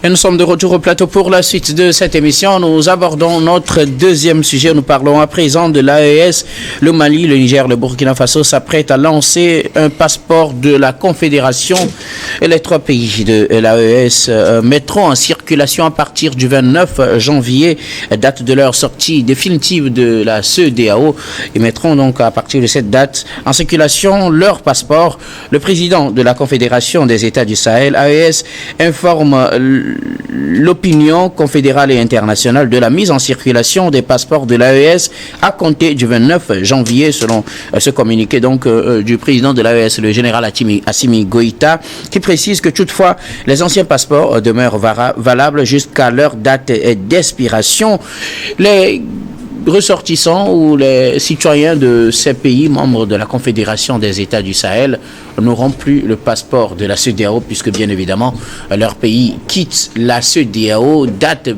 Et nous sommes de retour au plateau pour la suite de cette émission. Nous abordons notre deuxième sujet. Nous parlons à présent de l'AES. Le Mali, le Niger, le Burkina Faso s'apprêtent à lancer un passeport de la Confédération. Et les trois pays de l'AES mettront en circulation à partir du 29 janvier, date de leur sortie définitive de la CEDEAO. Ils mettront donc à partir de cette date en circulation leur passeport. Le président de la Confédération des États du Sahel, AES, informe l'opinion confédérale et internationale de la mise en circulation des passeports de l'AES à compter du 29 janvier, selon ce communiqué donc du président de l'AES, le général Assimi Goïta, qui précise que toutefois les anciens passeports demeurent valables jusqu'à leur date d'expiration. Les ressortissants ou les citoyens de ces pays membres de la Confédération des États du Sahel n'auront plus le passeport de la CEDEAO, puisque bien évidemment leur pays quitte la CEDEAO. Date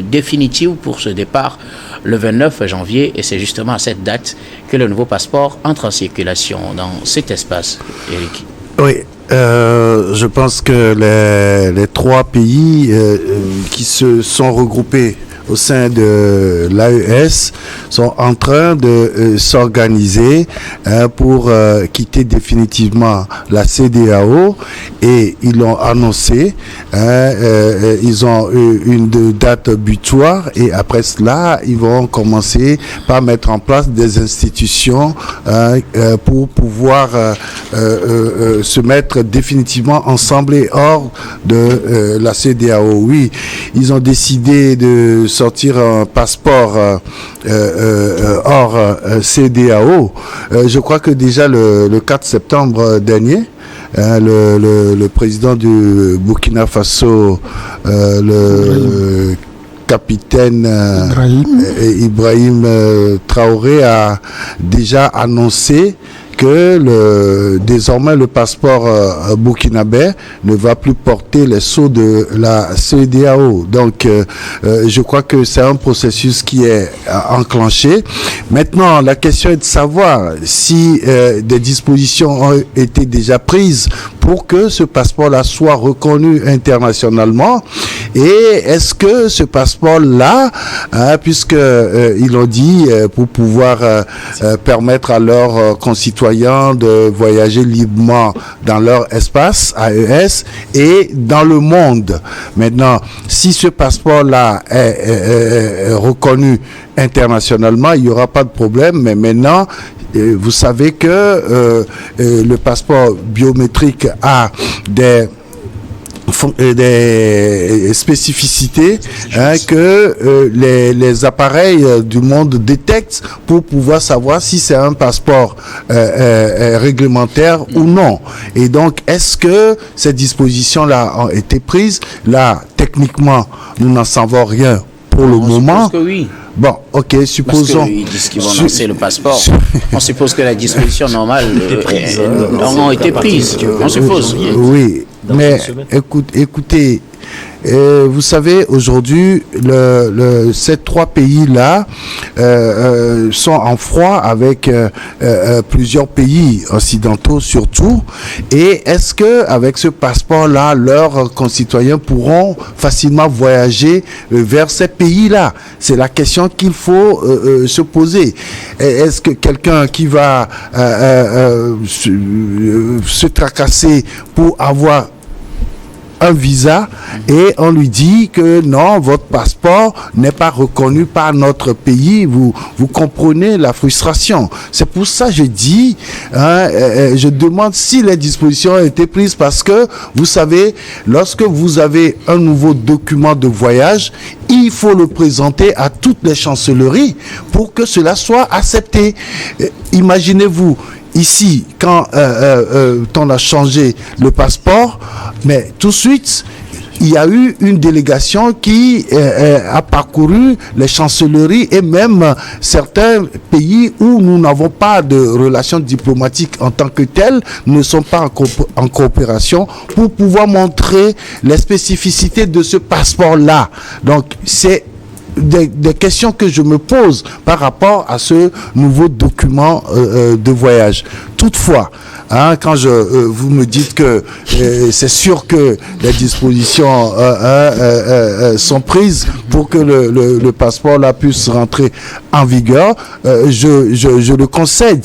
définitive pour ce départ le 29 janvier, et c'est justement à cette date que le nouveau passeport entre en circulation dans cet espace. Eric. Oui. Je pense que les trois pays qui se sont regroupés au sein de l'AES sont en train de s'organiser pour quitter définitivement la CEDEAO, et ils l'ont annoncé. Ils ont eu une date butoir, et après cela, ils vont commencer par mettre en place des institutions pour pouvoir se mettre définitivement ensemble et hors de la CEDEAO. Oui, ils ont décidé de sortir un passeport hors CEDEAO. Je crois que déjà le 4 septembre dernier, le président du Burkina Faso, le capitaine Ibrahim Traoré, a déjà annoncé que désormais le passeport burkinabé ne va plus porter les sceaux de la CEDEAO. Donc je crois que c'est un processus qui est enclenché. Maintenant, la question est de savoir si des dispositions ont été déjà prises pour que ce passeport-là soit reconnu internationalement, et est-ce que ce passeport-là, puisque ils l'ont dit, pour pouvoir permettre à leurs concitoyens de voyager librement dans leur espace AES et dans le monde. Maintenant, si ce passeport-là est reconnu internationalement, il n'y aura pas de problème, mais maintenant, vous savez que le passeport biométrique a des spécificités que les appareils du monde détectent pour pouvoir savoir si c'est un passeport réglementaire ou non. Et donc, est-ce que ces dispositions-là ont été prises? Là, techniquement, nous n'en savons rien pour le moment. Suppose que oui. Bon, ok, supposons. Parce qu'ils disent qu'ils vont lancer le passeport. On suppose que les dispositions normales ont été prises. On suppose. Oui, mais écoutez, vous savez, aujourd'hui, ces trois pays-là sont en froid avec plusieurs pays occidentaux surtout. Et est-ce que avec ce passeport-là, leurs concitoyens pourront facilement voyager vers ces pays-là? C'est la question qu'il faut se poser. Est-ce que quelqu'un qui va se tracasser pour avoir un visa et on lui dit que non, votre passeport n'est pas reconnu par notre pays, vous comprenez la frustration. C'est pour ça que je dis, je demande si les dispositions ont été prises, parce que vous savez, lorsque vous avez un nouveau document de voyage, il faut le présenter à toutes les chancelleries pour que cela soit accepté. Imaginez-vous, ici, quand on a changé le passeport, mais tout de suite, il y a eu une délégation qui a parcouru les chancelleries et même certains pays où nous n'avons pas de relations diplomatiques en tant que telles, ne sont pas en coopération pour pouvoir montrer les spécificités de ce passeport-là. Donc, c'est des questions que je me pose par rapport à ce nouveau document de voyage. Toutefois, quand vous me dites que c'est sûr que les dispositions sont prises pour que le passeport là puisse rentrer en vigueur, je le concède,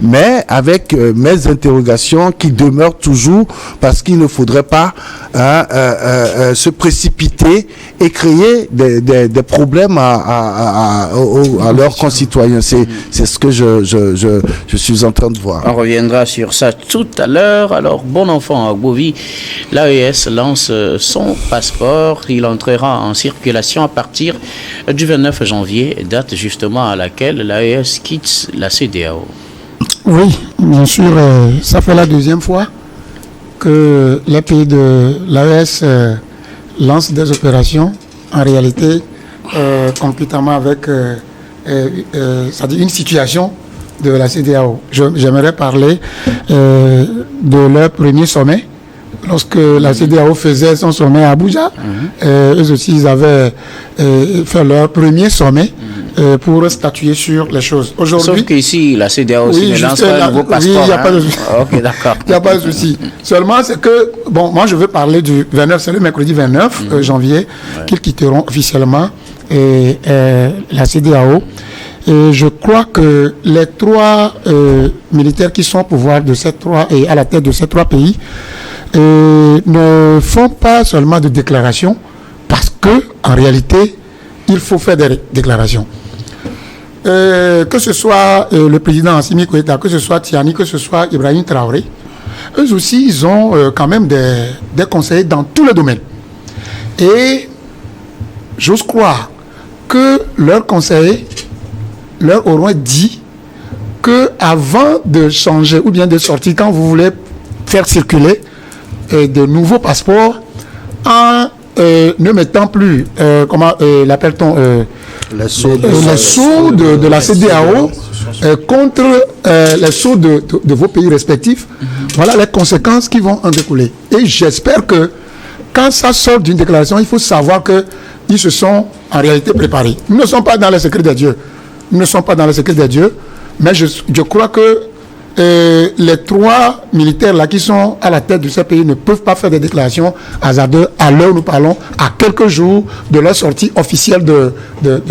mais avec mes interrogations qui demeurent toujours, parce qu'il ne faudrait pas se précipiter et créer des problèmes à leurs concitoyens. C'est ce que je suis en train de voir. On reviendra sur ça tout à l'heure. Alors, bon enfant à Bovi, l'AES lance son passeport. Il entrera en circulation à partir du 29 janvier, date justement à laquelle l'AES quitte la CEDEAO. Oui, bien sûr, ça fait la deuxième fois que les pays de l'AES lancent des opérations, en réalité, concomitamment avec c'est-à-dire une situation de la CEDEAO. J'aimerais parler de leur premier sommet. Lorsque la CEDEAO faisait son sommet à Abuja, eux aussi, ils avaient fait leur premier sommet pour statuer sur les choses. Aujourd'hui, sauf qu'ici, la CEDEAO aussi ne lance pas un nouveau passeport. Oui, il n'y a pas de souci. Ok, d'accord. Il n'y a pas de souci. Seulement, c'est que, bon, moi, je veux parler du 29, c'est le mercredi 29 janvier, qu'ils quitteront officiellement la CEDEAO. Et je crois que les trois militaires qui sont au pouvoir de ces trois et à la tête de ces trois pays ne font pas seulement de déclarations, parce que en réalité, il faut faire des déclarations. Que ce soit le président Assimi Goïta, que ce soit Tiani, que ce soit Ibrahim Traoré, eux aussi, ils ont quand même des conseillers dans tous les domaines. Et j'ose croire que leurs conseillers leur auront dit que avant de changer ou bien de sortir, quand vous voulez faire circuler de nouveaux passeports en ne mettant plus comment l'appelle-t-on les sceaux de la CEDEAO contre les sceaux de vos pays respectifs, voilà les conséquences qui vont en découler. Et j'espère que quand ça sort d'une déclaration, il faut savoir qu'ils se sont en réalité préparés. Nous ne sommes pas dans les secrets de Dieu. Nous ne sommes pas dans le secret de Dieu, mais je crois que les trois militaires là qui sont à la tête de ce pays ne peuvent pas faire des déclarations hasardeuses à l'heure où nous parlons, à quelques jours de leur sortie officielle de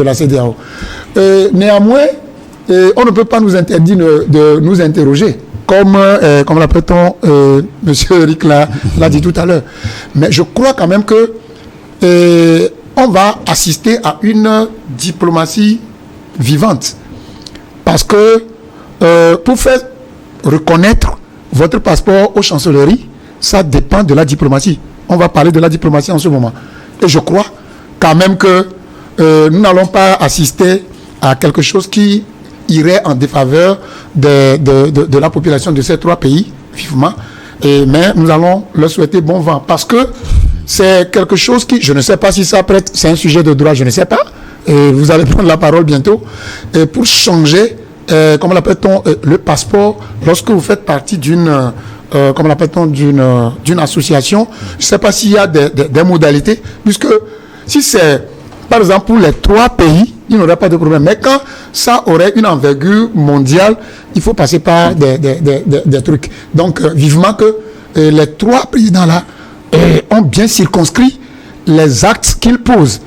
la CEDEAO. Néanmoins, on ne peut pas nous interdire de nous interroger, comme l'appelle-t-on, M. Eric l'a dit tout à l'heure. Mais je crois quand même que on va assister à une diplomatie vivante, parce que pour faire reconnaître votre passeport aux chancelleries, ça dépend de la diplomatie. On va parler de la diplomatie en ce moment. Et je crois quand même que nous n'allons pas assister à quelque chose qui irait en défaveur de la population de ces trois pays, vivement. Mais nous allons leur souhaiter bon vent, parce que c'est quelque chose qui, je ne sais pas si ça prête, c'est un sujet de droit, je ne sais pas. Et vous allez prendre la parole bientôt, pour changer, comment l'appelle-t-on, le passeport, lorsque vous faites partie d'une association. Je ne sais pas s'il y a des modalités, puisque si c'est, par exemple, pour les trois pays, il n'y aurait pas de problème. Mais quand ça aurait une envergure mondiale, il faut passer par des trucs. Donc, vivement que les trois présidents-là ont bien circonscrit les actes qu'ils posent,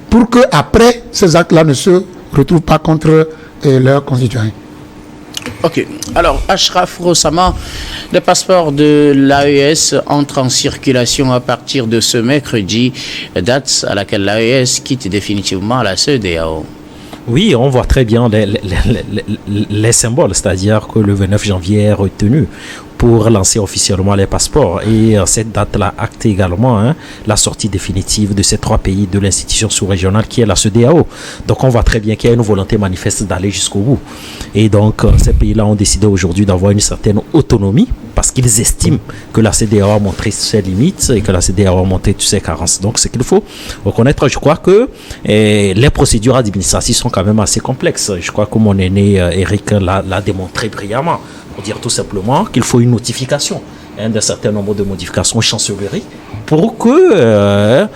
pour que après ces actes-là ne se retrouvent pas contre leurs concitoyens. Ok. Alors, Ashraf Rossama, le passeport de l'AES entre en circulation à partir de ce mercredi, date à laquelle l'AES quitte définitivement la CEDEAO. Oui, on voit très bien les symboles, c'est-à-dire que le 29 janvier est retenu pour lancer officiellement les passeports. Et cette date-là acte également la sortie définitive de ces trois pays de l'institution sous-régionale qui est la CEDEAO. Donc on voit très bien qu'il y a une volonté manifeste d'aller jusqu'au bout. Et donc ces pays-là ont décidé aujourd'hui d'avoir une certaine autonomie, parce qu'ils estiment que la CEDEAO a montré ses limites et que la CEDEAO a montré toutes ses carences. Donc c'est qu'il faut reconnaître. Je crois que les procédures administratives sont quand même assez complexes. Je crois que mon aîné Eric l'a démontré brillamment, pour dire tout simplement qu'il faut une notification d'un certain nombre de modifications aux chancelleries pour que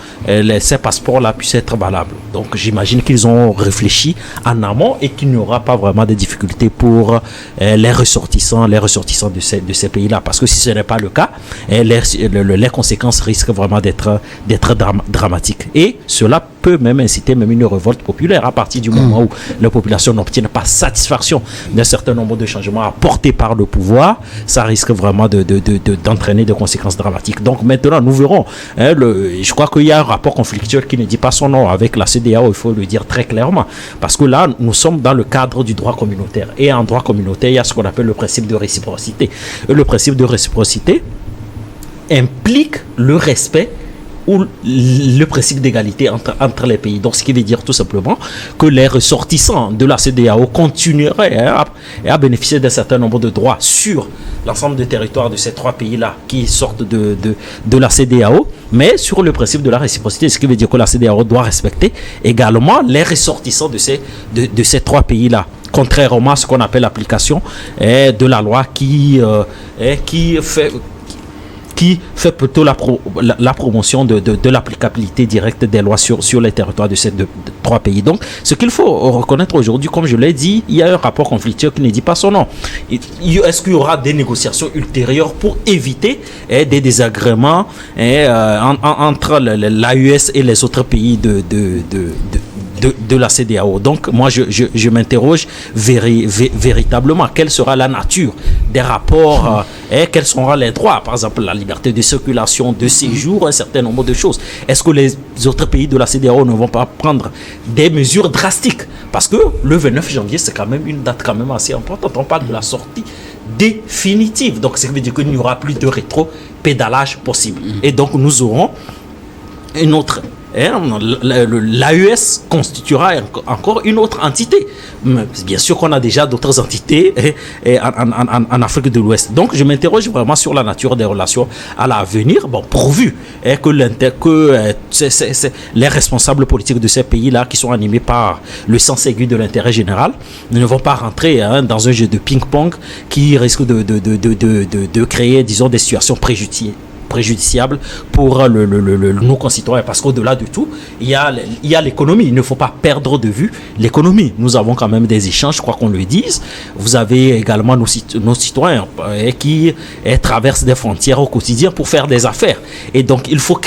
ces passeports-là puissent être valables. Donc j'imagine qu'ils ont réfléchi en amont et qu'il n'y aura pas vraiment de difficultés pour les ressortissants de ces pays-là. Parce que si ce n'est pas le cas, les conséquences risquent vraiment d'être dramatiques. Et cela peut même inciter même une révolte populaire à partir du moment où la population n'obtient pas satisfaction d'un certain nombre de changements apportés par le pouvoir. Ça risque vraiment d'entraîner des conséquences dramatiques. Donc maintenant, nous verrons. Je crois qu'il y a un rapport conflictuel qui ne dit pas son nom avec la CEDEAO, il faut le dire très clairement. Parce que là, nous sommes dans le cadre du droit communautaire. Et en droit communautaire, il y a ce qu'on appelle le principe de réciprocité. Et le principe de réciprocité implique le respect ou le principe d'égalité entre les pays. Donc, ce qui veut dire tout simplement que les ressortissants de la CEDEAO continueraient à bénéficier d'un certain nombre de droits sur l'ensemble des territoires de ces trois pays-là qui sortent de la CEDEAO, mais sur le principe de la réciprocité, ce qui veut dire que la CEDEAO doit respecter également les ressortissants de ces trois pays-là, contrairement à ce qu'on appelle l'application de la loi qui fait plutôt la promotion de l'applicabilité directe des lois sur les territoires de ces trois pays. Donc, ce qu'il faut reconnaître aujourd'hui, comme je l'ai dit, il y a un rapport conflictuel qui ne dit pas son nom. Est-ce qu'il y aura des négociations ultérieures pour éviter des désagréments entre l'AES et les autres pays de la CEDEAO. Donc, moi, je m'interroge véritablement quelle sera la nature des rapports, quels seront les droits, par exemple, la liberté de circulation, de séjour, un certain nombre de choses. Est-ce que les autres pays de la CEDEAO ne vont pas prendre des mesures drastiques? Parce que le 29 janvier, c'est quand même une date quand même assez importante. On parle de la sortie définitive. Donc, ça veut dire qu'il n'y aura plus de rétro-pédalage possible. Et donc, nous aurons une autre... L'AES constituera encore une autre entité. Bien sûr qu'on a déjà d'autres entités en Afrique de l'Ouest. Donc je m'interroge vraiment sur la nature des relations à l'avenir. Bon, pourvu que les responsables politiques de ces pays-là, qui sont animés par le sens aigu de l'intérêt général, ne vont pas rentrer dans un jeu de ping-pong qui risque de créer, disons, des situations préjudiciable pour nos concitoyens, parce qu'au-delà de tout, il y a l'économie. Il ne faut pas perdre de vue l'économie. Nous avons quand même des échanges, je crois qu'on le dise. Vous avez également nos citoyens qui traversent des frontières au quotidien pour faire des affaires. Et donc, il faut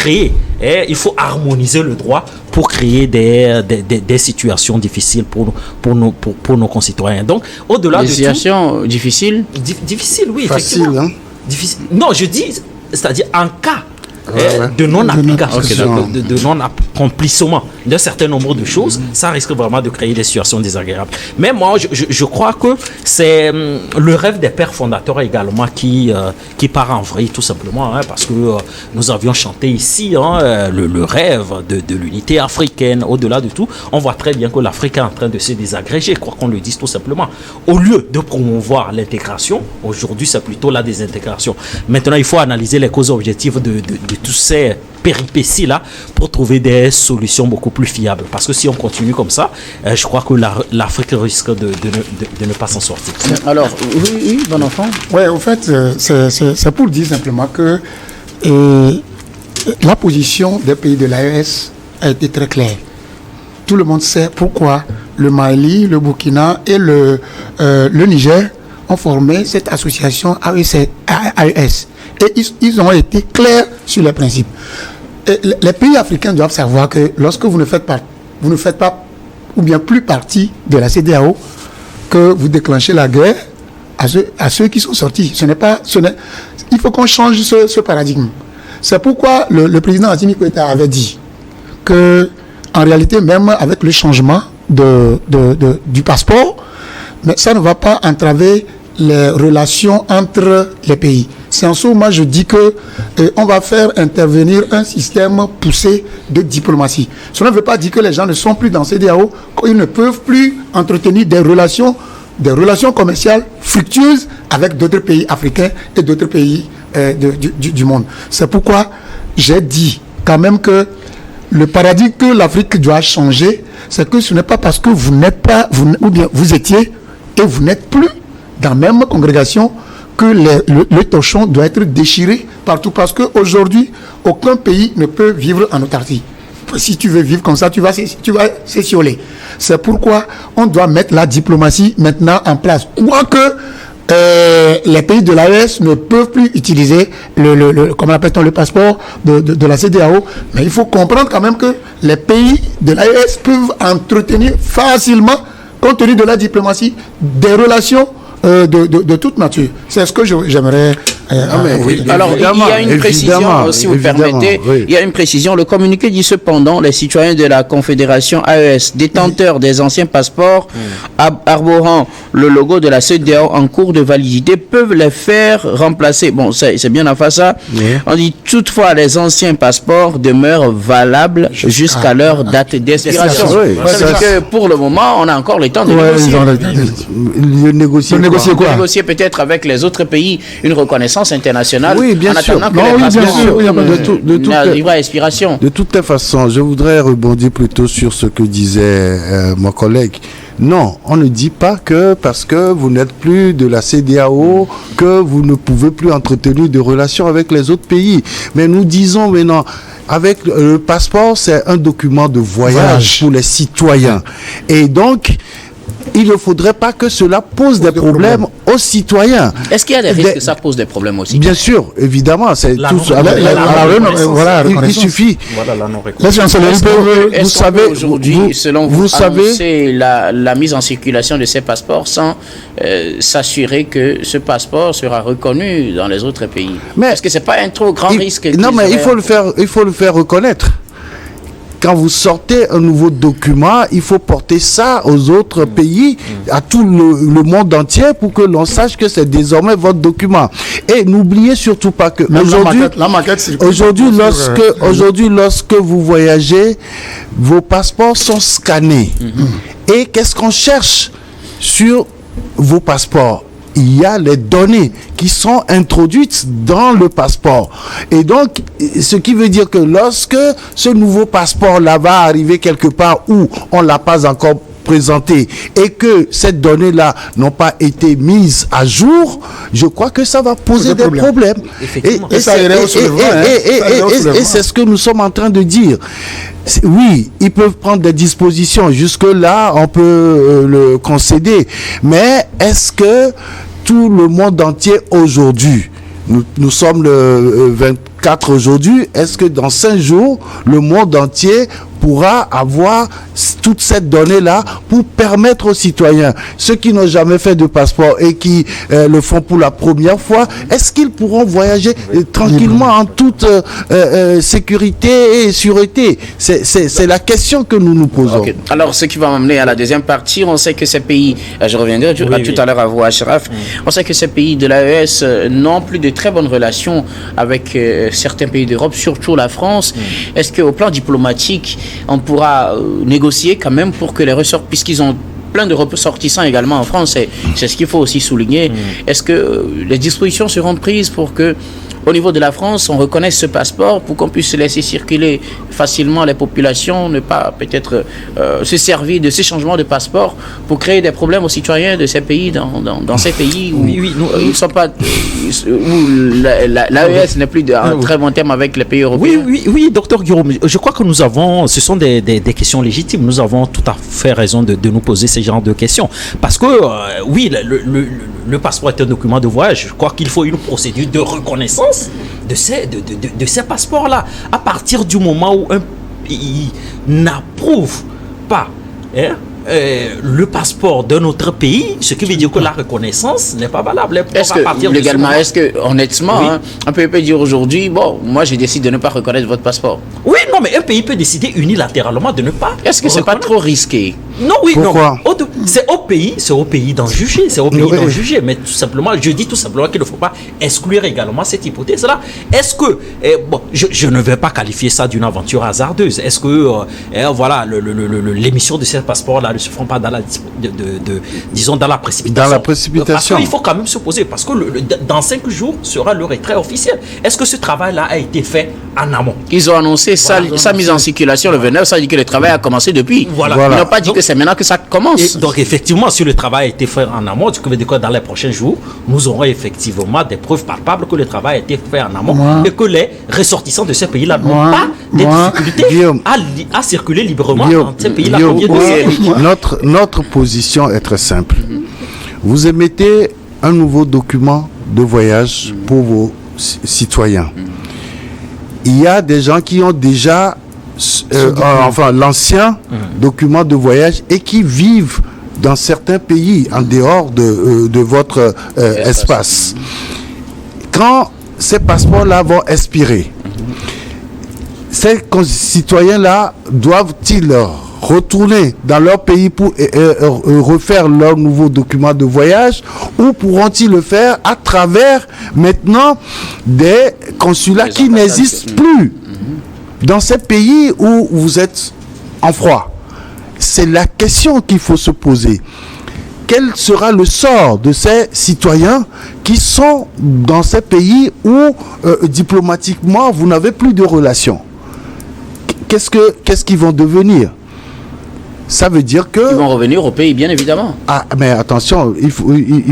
harmoniser le droit pour créer des situations difficiles pour nos concitoyens. Donc, au-delà de tout... Des situations difficiles? Difficiles, oui, facile, effectivement. Hein? Difficile. Non, je dis... C'est-à-dire en cas de non-application, de non-accomplissement d'un certain nombre de choses, ça risque vraiment de créer des situations désagréables. Mais moi, je crois que c'est le rêve des pères fondateurs également qui part en vrille, tout simplement, parce que nous avions chanté ici le rêve de l'unité africaine. Au-delà de tout, on voit très bien que l'Afrique est en train de se désagréger, quoi qu'on le dise tout simplement. Au lieu de promouvoir l'intégration, aujourd'hui c'est plutôt la désintégration. Maintenant, il faut analyser les causes objectives de tous ces péripéties-là pour trouver des solutions beaucoup plus fiables. Parce que si on continue comme ça, je crois que l'Afrique risque de ne pas s'en sortir. Alors, oui, bon enfant. Oui, en fait, c'est pour dire simplement que la position des pays de l'AES a été très claire. Tout le monde sait pourquoi le Mali, le Burkina et le Niger ont formé cette association AES. Et ils ont été clairs sur les principes. Et les pays africains doivent savoir que lorsque vous ne faites pas ou bien plus partie de la CEDEAO, que vous déclenchez la guerre à ceux qui sont sortis. Il faut qu'on change ce paradigme. C'est pourquoi le président Assimi Goïta avait dit que, en réalité, même avec le changement du passeport, mais ça ne va pas entraver les relations entre les pays. C'est en ce moment, je dis que on va faire intervenir un système poussé de diplomatie. Cela ne veut pas dire que les gens ne sont plus dans CEDEAO, qu'ils ne peuvent plus entretenir des relations commerciales fructueuses avec d'autres pays africains et d'autres pays du monde. C'est pourquoi j'ai dit quand même que le paradigme que l'Afrique doit changer, c'est que ce n'est pas parce que vous n'êtes pas, ou bien vous étiez et vous n'êtes plus dans la même congrégation que le torchon doit être déchiré partout, parce qu'aujourd'hui, aucun pays ne peut vivre en autarcie. Si tu veux vivre comme ça, tu vas s'étioler. C'est pourquoi on doit mettre la diplomatie maintenant en place. Quoique les pays de l'AES ne peuvent plus utiliser comment appelle-t-on, le passeport de la CEDEAO, mais il faut comprendre quand même que les pays de l'AES peuvent entretenir facilement, compte tenu de la diplomatie, des relations de toute nature. C'est ce que j'aimerais... oui. Alors, il y a une précision, si vous permettez, oui. il y a une précision. Le communiqué dit cependant, les citoyens de la Confédération AES, détenteurs des anciens passeports arborant le logo de la CEDEAO en cours de validité, peuvent les faire remplacer. Bon, c'est bien en face ça. Oui. On dit toutefois, les anciens passeports demeurent valables jusqu'à leur date d'expiration. Oui. Ça veut dire que pour le moment, on a encore le temps de négocier. Négocier peut-être avec les autres pays une reconnaissance internationale. Oui, bien sûr. Arrivera à expiration. De toute façon, je voudrais rebondir plutôt sur ce que disait mon collègue. Non, on ne dit pas que parce que vous n'êtes plus de la CEDEAO, que vous ne pouvez plus entretenir de relations avec les autres pays. Mais nous disons maintenant, avec le passeport, c'est un document de voyage pour les citoyens. Et donc, il ne faudrait pas que cela pose des problèmes aux citoyens. Est-ce qu'il y a des risques que ça pose des problèmes aussi? Bien sûr, évidemment. C'est tout. Il suffit. Vous savez, aujourd'hui, selon vous, annoncer la mise en circulation de ces passeports sans s'assurer que ce passeport sera reconnu dans les autres pays. Est-ce que c'est pas un trop grand risque? Non, mais il faut le faire reconnaître. Quand vous sortez un nouveau document, il faut porter ça aux autres pays, à tout le monde entier, pour que l'on sache que c'est désormais votre document. Et n'oubliez surtout pas que aujourd'hui, lorsque vous voyagez, vos passeports sont scannés. Et qu'est-ce qu'on cherche sur vos passeports? Il y a les données qui sont introduites dans le passeport. Et donc, ce qui veut dire que lorsque ce nouveau passeport-là va arriver quelque part où on ne l'a pas encore présenté et que ces données-là n'ont pas été mises à jour, je crois que ça va poser des problèmes. Et c'est ce que nous sommes en train de dire. Oui, ils peuvent prendre des dispositions. Jusque-là, on peut le concéder. Mais est-ce que tout le monde entier aujourd'hui, nous sommes le 24 aujourd'hui, est-ce que dans 5 jours, le monde entier pourra avoir toute cette donnée-là pour permettre aux citoyens, ceux qui n'ont jamais fait de passeport et qui le font pour la première fois, est-ce qu'ils pourront voyager tranquillement en toute sécurité et sûreté? C'est la question que nous nous posons. Okay. Alors, ce qui va m'amener à la deuxième partie, on sait que ces pays, je reviendrai tout à l'heure à vous, Achraf, on sait que ces pays de l'AES n'ont plus de très bonnes relations avec certains pays d'Europe, surtout la France. Est-ce qu'au plan diplomatique, on pourra négocier quand même pour que les ressortissants, puisqu'ils ont plein de ressortissants également en France, c'est ce qu'il faut aussi souligner. Est-ce que les dispositions seront prises pour que, au niveau de la France, on reconnaisse ce passeport pour qu'on puisse laisser circuler facilement les populations, ne pas peut-être se servir de ces changements de passeport pour créer des problèmes aux citoyens de ces pays, dans ces pays où ils ne sont pas, où l'AES n'est plus en très bon terme avec les pays européens. Oui, docteur Guillaume, je crois que ce sont des questions légitimes. Nous avons tout à fait raison de nous poser ces genres de questions. Parce que, le passeport est un document de voyage. Je crois qu'il faut une procédure de reconnaissance de ces passeports-là. À partir du moment où un pays n'approuve pas le passeport d'un autre pays, ce qui veut dire que la reconnaissance n'est pas valable. Est-ce que honnêtement, un pays peut dire aujourd'hui, bon, moi je décide de ne pas reconnaître votre passeport? Oui, non, mais un pays peut décider unilatéralement de ne pas. Est-ce que c'est pas trop risqué? Non, oui, pourquoi? Non. C'est au pays d'en juger. C'est au pays d'en juger. Mais tout simplement, je dis tout simplement qu'il ne faut pas exclure également cette hypothèse-là. Est-ce que, je ne vais pas qualifier ça d'une aventure hasardeuse. Est-ce que, l'émission de ces passeports-là ne se font pas dans disons dans la précipitation? Dans la précipitation. Parce qu'il faut quand même se poser. Parce que dans 5 jours sera le retrait officiel. Est-ce que ce travail-là a été fait en amont? Ils ont annoncé sa mise en circulation le 29, ça veut dire que le travail a commencé depuis. Voilà. Ils n'ont pas dit que c'est maintenant que ça commence. Donc effectivement, si le travail a été fait en amont, ce qui veut dire que dans les prochains jours, nous aurons effectivement des preuves palpables que le travail a été fait en amont et que les ressortissants de ces pays-là n'ont pas de difficultés à circuler librement dans ces pays-là. Notre position est très simple. Vous émettez un nouveau document de voyage pour vos citoyens. Il y a des gens qui ont déjà l'ancien document de voyage et qui vivent dans certains pays en dehors de votre espace. Quand ces passeports-là vont expirer, ces concitoyens-là doivent-ils retourner dans leur pays pour refaire leur nouveau document de voyage, ou pourront-ils le faire à travers maintenant des consulats qui n'existent plus dans ces pays où vous êtes en froid? C'est la question qu'il faut se poser. Quel sera le sort de ces citoyens qui sont dans ces pays où diplomatiquement vous n'avez plus de relations? Qu'est-ce qu'ils vont devenir? Ça veut dire que... Ils vont revenir au pays, bien évidemment. Ah, mais attention, il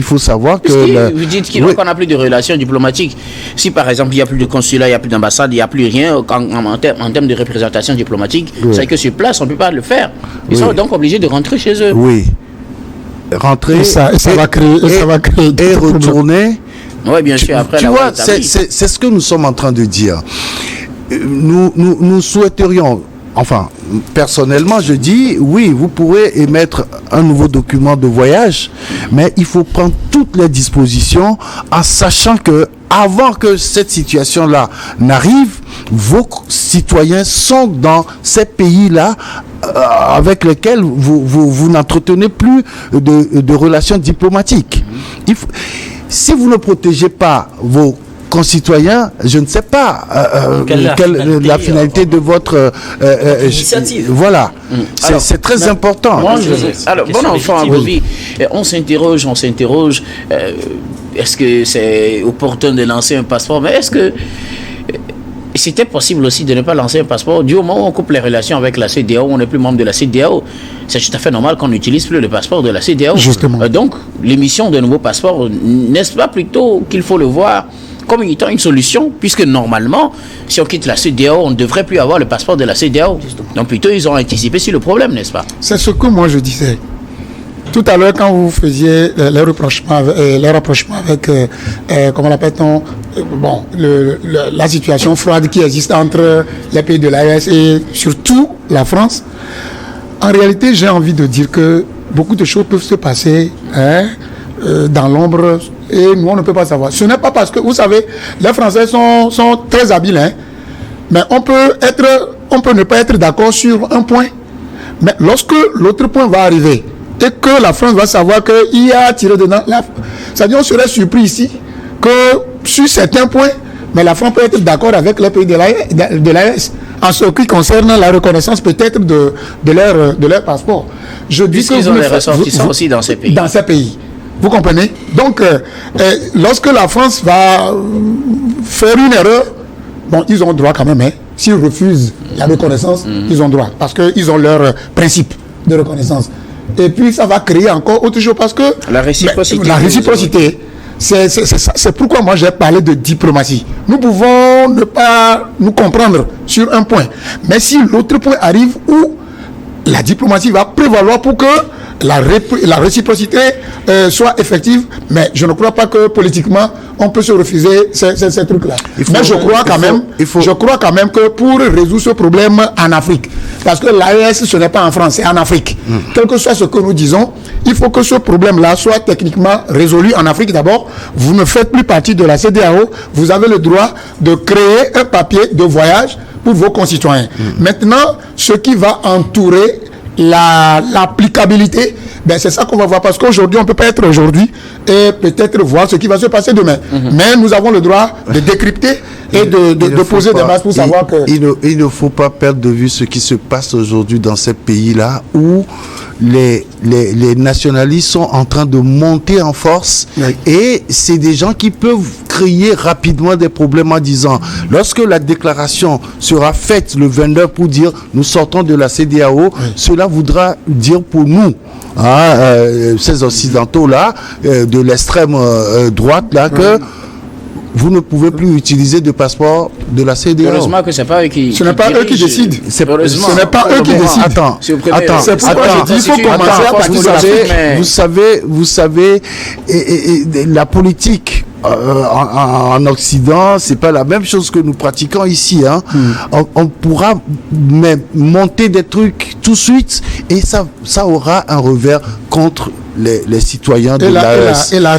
faut savoir que... Vous dites qu'on n'a plus de relations diplomatiques. Si, par exemple, il n'y a plus de consulat, il n'y a plus d'ambassade, il n'y a plus rien en termes de représentation diplomatique, c'est que sur place, on ne peut pas le faire. Ils sont donc obligés de rentrer chez eux. Oui. Rentrer... Et ça va créer... Et retourner... Oui, bien sûr. Après, tu vois, c'est ce que nous sommes en train de dire. Nous souhaiterions... Enfin, personnellement, je dis, oui, vous pourrez émettre un nouveau document de voyage, mais il faut prendre toutes les dispositions en sachant que, avant que cette situation-là n'arrive, vos citoyens sont dans ces pays-là avec lesquels vous n'entretenez plus de relations diplomatiques. Si vous ne protégez pas vos concitoyens, je ne sais pas la finalité de votre initiative. Voilà, c'est très important. Alors, bon enfant, on s'interroge, est-ce que c'est opportun de lancer un passeport? Mais est-ce que c'était possible aussi de ne pas lancer un passeport du moment où on coupe les relations avec la CEDEAO, on n'est plus membre de la CEDEAO? C'est tout à fait normal qu'on n'utilise plus le passeport de la CEDEAO. Justement. Donc, l'émission d'un nouveau passeport, n'est-ce pas plutôt qu'il faut le voir comme étant une solution, puisque normalement, si on quitte la CEDEAO, on ne devrait plus avoir le passeport de la CEDEAO. Donc plutôt, ils ont anticipé sur le problème, n'est-ce pas? C'est ce que moi je disais. Tout à l'heure, quand vous faisiez les rapprochements avec, comment l'appelle-t-on, la situation froide qui existe entre les pays de l'AES et surtout la France, en réalité, j'ai envie de dire que beaucoup de choses peuvent se passer dans l'ombre et nous, on ne peut pas savoir. Ce n'est pas parce que, vous savez, les Français sont très habiles, mais on peut ne pas être d'accord sur un point, mais lorsque l'autre point va arriver et que la France va savoir qu'il y a tiré dedans, c'est-à-dire on serait surpris ici que sur certains points, mais la France peut être d'accord avec les pays de l'AES en ce qui concerne la reconnaissance peut-être de leur passeport. Je dis que ils ont des ressortissants aussi dans ces pays. Dans ces pays. Vous comprenez? Donc, lorsque la France va faire une erreur, bon, ils ont droit quand même. S'ils refusent la reconnaissance, ils ont droit. Parce qu'ils ont leur principe de reconnaissance. Et puis, ça va créer encore autre chose parce que... La réciprocité. La réciprocité. C'est pourquoi moi j'ai parlé de diplomatie. Nous pouvons ne pas nous comprendre sur un point. Mais si l'autre point arrive où la diplomatie va prévaloir pour que la réciprocité soit effective, mais je ne crois pas que politiquement on peut se refuser ces trucs-là. Mais je crois quand même que pour résoudre ce problème en Afrique, parce que l'AES ce n'est pas en France, c'est en Afrique. Quel que soit ce que nous disons, il faut que ce problème-là soit techniquement résolu en Afrique d'abord. Vous ne faites plus partie de la CEDEAO, vous avez le droit de créer un papier de voyage pour vos concitoyens. Maintenant, ce qui va entourer l'applicabilité, ben c'est ça qu'on va voir, parce qu'aujourd'hui on ne peut pas être aujourd'hui et peut-être voir ce qui va se passer demain, mais nous avons le droit de décrypter et de poser des bases pour savoir que... Il ne faut pas perdre de vue ce qui se passe aujourd'hui dans ces pays-là où les nationalistes sont en train de monter en force, et c'est des gens qui peuvent créer rapidement des problèmes en disant, lorsque la déclaration sera faite le 29 pour dire nous sortons de la CEDEAO, cela voudra dire pour nous, ces occidentaux-là, de l'extrême droite, là, que vous ne pouvez plus utiliser de passeport de la CEDEAO. Heureusement que c'est pas eux qui. Ce n'est pas eux qui décident. Ce n'est pas eux qui décident. Attends. C'est pourquoi je dis il faut commencer à partir de l'Afrique. Vous savez, la politique en Occident, c'est pas la même chose que nous pratiquons ici. On pourra monter des trucs tout de suite et ça aura un revers contre les citoyens de l'AES. Et la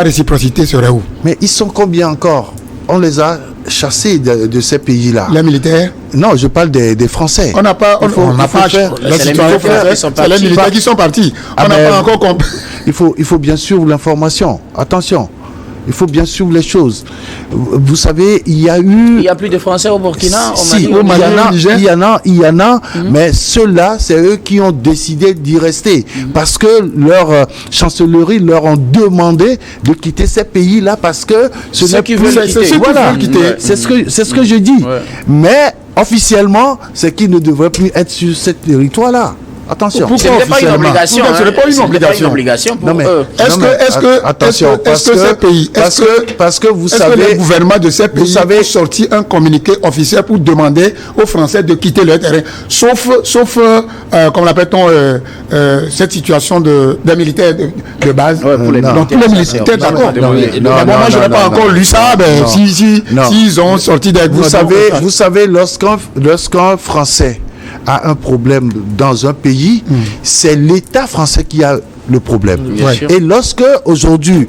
réciprocité serait où? Mais ils sont combien encore? On les a chassés de ces pays-là. Les militaires? Non, je parle des Français. On n'a pas. C'est les militaires qui sont partis. On n'a pas encore compris. Il faut bien suivre l'information. Attention. Il faut bien suivre les choses. Vous savez, il y a plus de Français au Burkina, il y en a, mais ceux-là, c'est eux qui ont décidé d'y rester. Parce que leur chancellerie leur ont demandé de quitter ces pays-là parce que ce n'est plus... C'est ce que je dis. Ouais. Mais officiellement, c'est qu'ils ne devraient plus être sur ce territoire-là. Attention. Ce n'est pas une obligation. Ce n'est pas une obligation pour eux. Parce que vous savez, le gouvernement de ces pays a sorti un communiqué officiel pour demander aux Français de quitter leur terrain, sauf comment l'appelle-t-on, cette situation des militaires de base. Pour les militaires, d'accord. Moi, je n'ai pas encore lu ça. S'ils ont sorti des... Vous savez, lorsqu'un Français a un problème dans un pays, c'est l'État français qui a le problème. Et lorsque aujourd'hui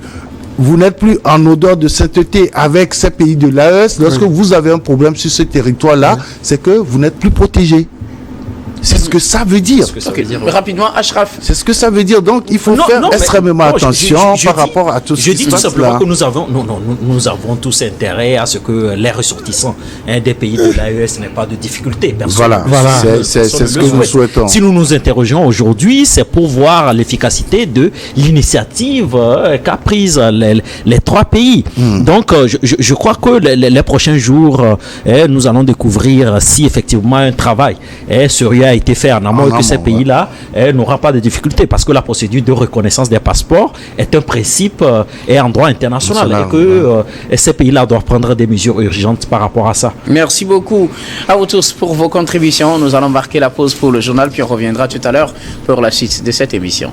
vous n'êtes plus en odeur de sainteté avec ces pays de l'AES, lorsque vous avez un problème sur ce territoire-là, c'est que vous n'êtes plus protégé. C'est ce que ça veut dire. Rapidement, Ashraf. C'est ce que ça veut dire. Donc, il faut faire extrêmement attention par rapport à tout ce qui se passe là. Je dis tout simplement que nous avons tous intérêt à ce que les ressortissants des pays de l'AES n'aient pas de difficultés. Voilà. C'est ce que nous souhaitons. Si nous nous interrogeons aujourd'hui, c'est pour voir l'efficacité de l'initiative qu'a prise les trois pays. Donc, je crois que les prochains jours, nous allons découvrir si effectivement un travail sérieux a été fait en amont et que ces pays-là n'auront pas de difficultés parce que la procédure de reconnaissance des passeports est un principe et un droit international et que ces pays-là doivent prendre des mesures urgentes par rapport à ça. Merci beaucoup à vous tous pour vos contributions. Nous allons marquer la pause pour le journal puis on reviendra tout à l'heure pour la suite de cette émission.